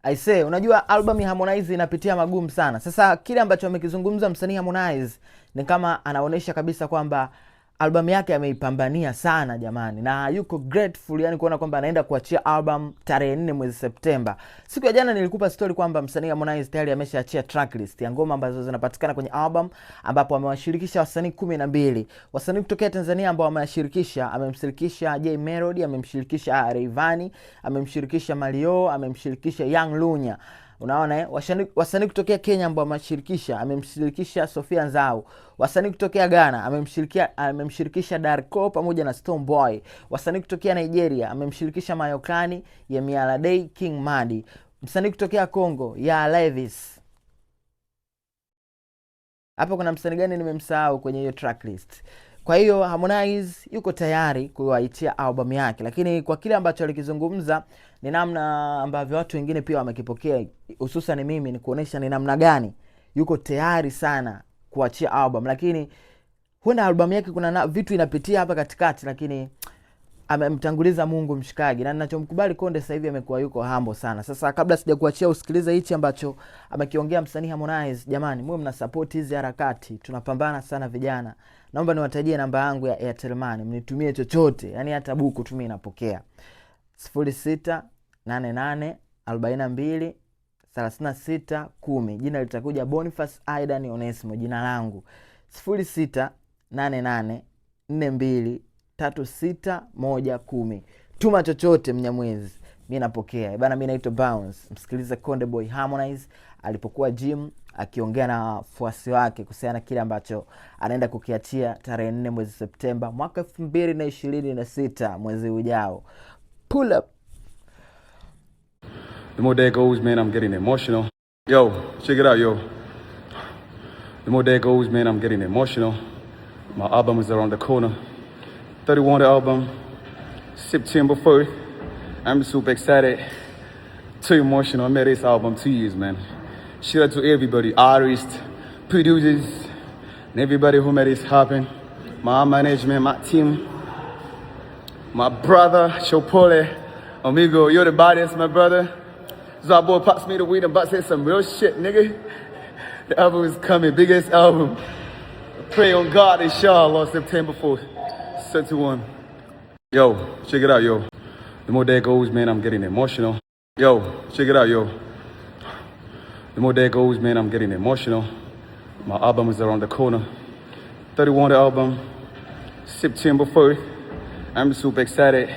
I say, unajua album ya Harmonize inapitia magumu sana. Sasa kile ambacho amekizungumza msanii Harmonize ni kama anaonesha kabisa kwamba album yake ameipambania sana jamani, na yuko grateful yani kuona kwamba anaenda kuachia album tarehe 4 mwezi Septemba. Siku ya jana nilikupa story kwamba msanii Harmonize tayari ameshaachia tracklist ya ngoma ambazo zinapatikana kwenye album, ambapo amewashirikisha wasanii 12. Wasanii kutoka Tanzania ambao amewashirikisha, amemshirikisha J Melody, amemshirikisha Rayvanny, amemshirikisha Mario, amemshirikisha Young Lunya. Unaona wasanii kutokea Kenya ambao amemshirikisha Sofia Nzau. Wasanii kutokea Ghana amemshirikisha Darko pamoja na Stone Boy. Wasanii kutokea Nigeria amemshirikisha Mayokani, Yemi Alade, King Madi. Msanii kutokea Kongo ya Levis. Hapo kuna msanii gani nimemsahau kwenye hiyo tracklist? Kwa hiyo Harmonize yuko tayari kuwaitia album yake, lakini kwa kile ambacho alikizungumza ni namna ambavyo watu wengine pia wamekipokea, hususan mimi, ni kuonesha ni namna gani yuko tayari sana kuachia album. Lakini huenda album yake kuna vitu inapitia hapa katikati, lakini amemtanguliza Mungu mshikaji, na ninachomkubali Konde sasa hivi amekuwa yuko humble sana. Sasa kabla sijakuachia usikilize hichi ambacho amekiongea msanii Harmonize, jamani mwe mna support hizi harakati, tunapambana sana vijana. Naomba niwatajie namba yangu ya Airtel Money, mnitumie chochote, yani hata buku tu mimi napokea. 0688423610. Jina litakuja Boniface Aidan Onesmo, jina langu. 0688423610. Tuma chochote Mnyamwezi, mimi napokea. Bana, mimi naitwa Bounce. Msikilize Konde Boy Harmonize alipokuwa gym akiongea na wafuasi wake kuhusiana kile ambacho anaenda kukiachia tarehe 4 mwezi Septemba mwaka 2026 mwezi ujao. Pull up. The more day goes, man, I'm getting emotional. Yo, check it out, yo. The more day goes, man, I'm getting emotional. My album is around the corner. 31 album, September 1st. I'm super excited. Too emotional. I made this album 2 years, man. Shout out to everybody, artists, producers, and everybody who made this happen. My management, my team, my brother, Chopole, amigo, you're the baddest, my brother. Our boy pops me the weed and said some real shit, nigga. The album is coming, biggest album. Pray on God, inshallah, September 4th, 31. Yo, check it out, yo. The more day goes, man, I'm getting emotional. Yo, check it out, yo. The more day goes, man, I'm getting emotional. My album is around the corner. 31 album, September 1st. I'm super excited.